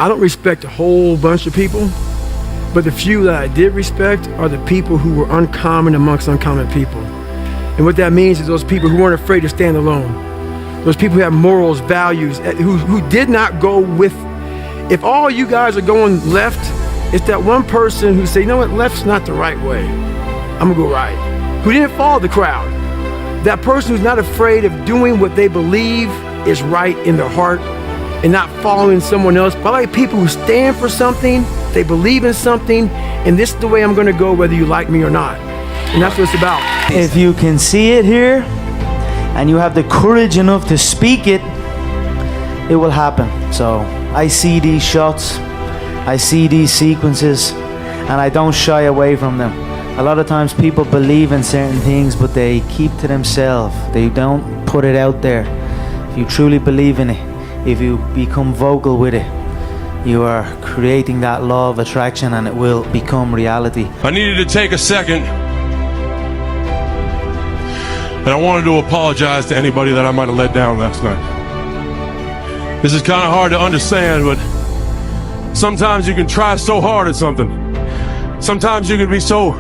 I don't respect a whole bunch of people, but the few that I did respect are the people who were uncommon amongst uncommon people. And what that means is those people who weren't afraid to stand alone. Those people who have morals, values, who did not go with, if all you guys are going left, it's that one person who say, you know what, left's not the right way. I'm gonna go right. Who didn't follow the crowd. That person who's not afraid of doing what they believe is right in their heart and not following someone else. But I like people who stand for something, they believe in something, and this is the way I'm gonna go whether you like me or not. And that's what it's about. If you can see it here, and you have the courage enough to speak it, it will happen. So I see these shots, I see these sequences, and I don't shy away from them. A lot of times people believe in certain things, but they keep to themselves. They don't put it out there. If you truly believe in it, if you become vocal with it, you are creating that law of attraction and it will become reality. I needed to take a second, and I wanted to apologize to anybody that I might have let down last night. This is kind of hard to understand, but sometimes you can try so hard at something. Sometimes you can be so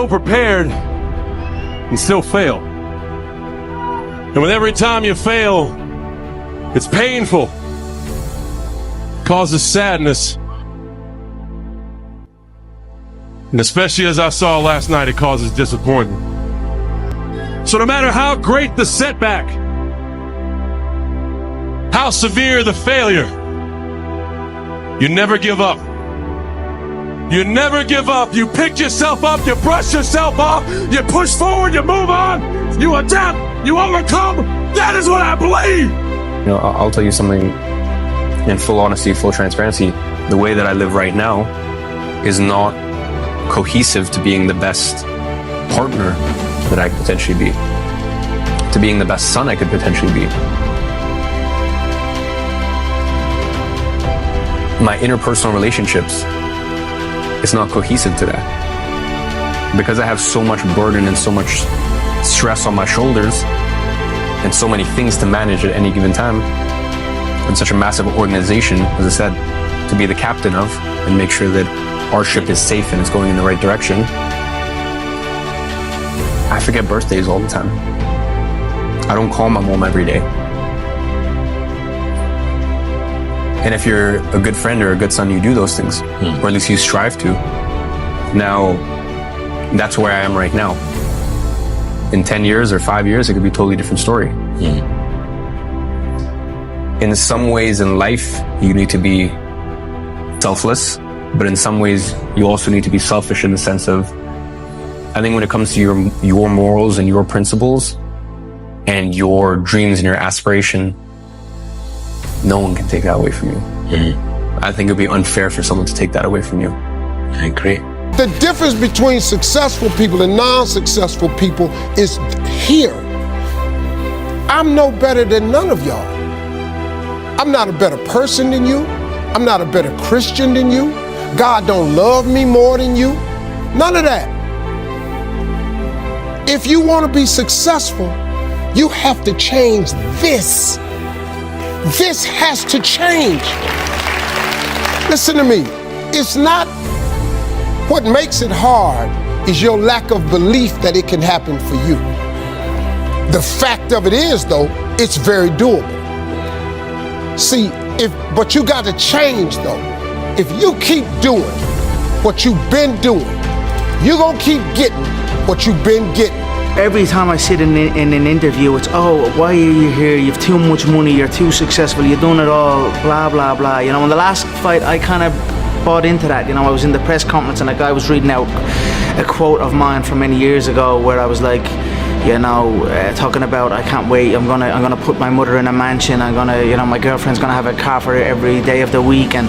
prepared and still fail. And with every time you fail, it's painful, causes sadness. And especially as I saw last night, it causes disappointment. So no matter how great the setback, how severe the failure, you never give up. You never give up. You pick yourself up, you brush yourself off, you push forward, you move on, you adapt, you overcome. That is what I believe. You know, I'll tell you something in full honesty, full transparency. The way that I live right now is not cohesive to being the best partner that I could potentially be, to being the best son I could potentially be. My interpersonal relationships, it's not cohesive to that. Because I have so much burden and so much stress on my shoulders and so many things to manage at any given time, and such a massive organization, as I said, to be the captain of and make sure that our ship is safe and it's going in the right direction. I forget birthdays all the time. I don't call my mom every day. And if you're a good friend or a good son, you do those things, or at least you strive to. Now, that's where I am right now. In 10 years or 5 years, it could be a totally different story. In some ways in life, you need to be selfless, but in some ways, you also need to be selfish in the sense of, I think when it comes to your morals and your principles and your dreams and your aspiration, no one can take that away from you. I think it would be unfair for someone to take that away from you. I agree. The difference between successful people and non-successful people is here. I'm no better than none of y'all. I'm not a better person than you. I'm not a better Christian than you. God don't love me more than you. None of that. If you want to be successful, you have to change this. This has to change. Listen to me. It's not what makes it hard is your lack of belief that it can happen for you. The fact of it is, though, it's very doable. See, but you got to change, though. If you keep doing what you've been doing, you're going to keep getting what you've been getting. Every time I sit in an interview, it's, oh, why are you here? You have too much money, you're too successful, you're doing it all, blah, blah, blah. You know, in the last fight, I kind of bought into that. You know, I was in the press conference and a guy was reading out a quote of mine from many years ago where I was like, you know, talking about, I can't wait, I'm gonna put my mother in a mansion, I'm gonna, you know, my girlfriend's gonna have a car for her every day of the week. And,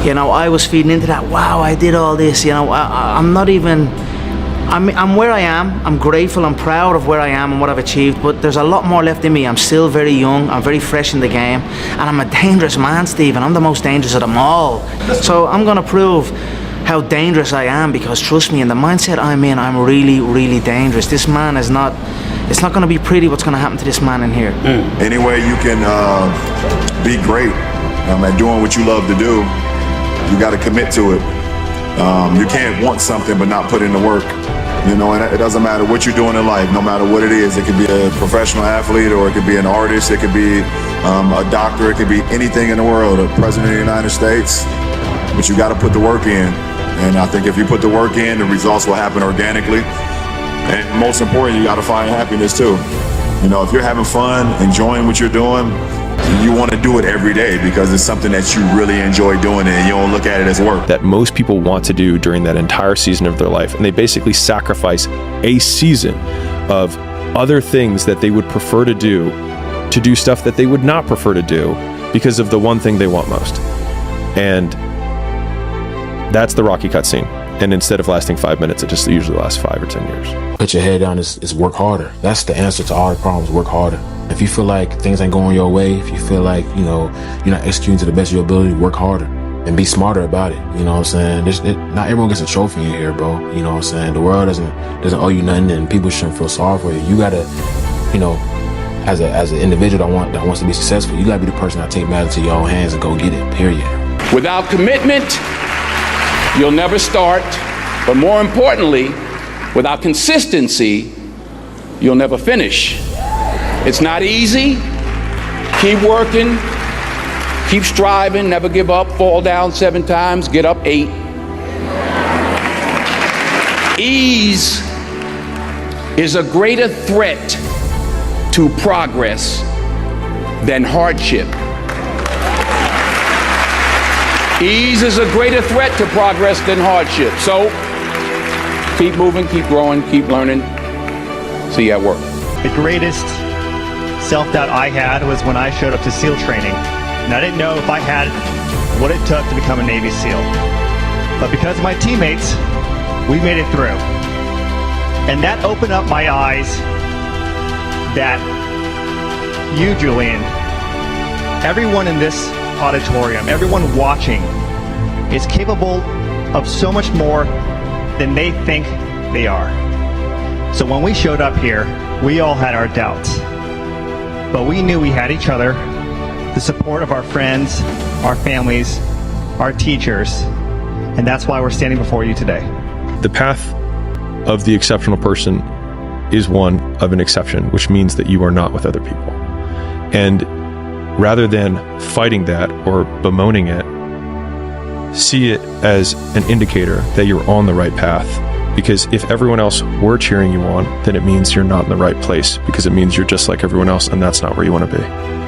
you know, I was feeding into that, wow, I did all this, you know, I'm not even, I'm where I am. I'm grateful, I'm proud of where I am and what I've achieved, but there's a lot more left in me. I'm still very young, I'm very fresh in the game, and I'm a dangerous man, Stephen. I'm the most dangerous of them all. So I'm gonna prove how dangerous I am, because trust me, in the mindset I'm in, I'm really, really dangerous. This man is not, it's not gonna be pretty what's gonna happen to this man in here. Any way you can be great at doing what you love to do, you got to commit to it. You can't want something but not put in the work. You know, and it doesn't matter what you're doing in life, no matter what it is. It could be a professional athlete, or it could be an artist, it could be a doctor, it could be anything in the world, a president of the United States. But you got to put the work in. And I think if you put the work in, the results will happen organically. And most important, you got to find happiness too. You know, if you're having fun, enjoying what you're doing, you want to do it every day because it's something that you really enjoy doing, and you don't look at it as work. That most people want to do during that entire season of their life, and they basically sacrifice a season of other things that they would prefer to do stuff that they would not prefer to do because of the one thing they want most. And that's the Rocky cutscene. And instead of lasting 5 minutes, it just usually lasts 5 or 10 years. Put your head down is work harder. That's the answer to all the problems, work harder. If you feel like things ain't going your way, if you feel like, you know, you're not executing to the best of your ability, work harder and be smarter about it. You know what I'm saying? Not everyone gets a trophy in here, bro. You know what I'm saying? The world doesn't owe you nothing, and people shouldn't feel sorry for you. You gotta, you know, as an individual that wants to be successful, you gotta be the person that take matters to your own hands and go get it, period. Without commitment, you'll never start. But more importantly, without consistency, you'll never finish. It's not easy. Keep working, keep striving, never give up, fall down 7 times, get up 8. Ease is a greater threat to progress than hardship. Ease is a greater threat to progress than hardship. So keep moving, keep growing, keep learning. See you at work. The greatest self-doubt I had was when I showed up to SEAL training, and I didn't know if I had what it took to become a Navy SEAL. But because of my teammates, we made it through. And that opened up my eyes that you, Julian, everyone in this auditorium, everyone watching, is capable of so much more than they think they are. So when we showed up here, we all had our doubts. But we knew we had each other, the support of our friends, our families, our teachers, and that's why we're standing before you today. The path of the exceptional person is one of an exception, which means that you are not with other people. And rather than fighting that or bemoaning it, see it as an indicator that you're on the right path. Because if everyone else were cheering you on, then it means you're not in the right place, because it means you're just like everyone else, and that's not where you want to be.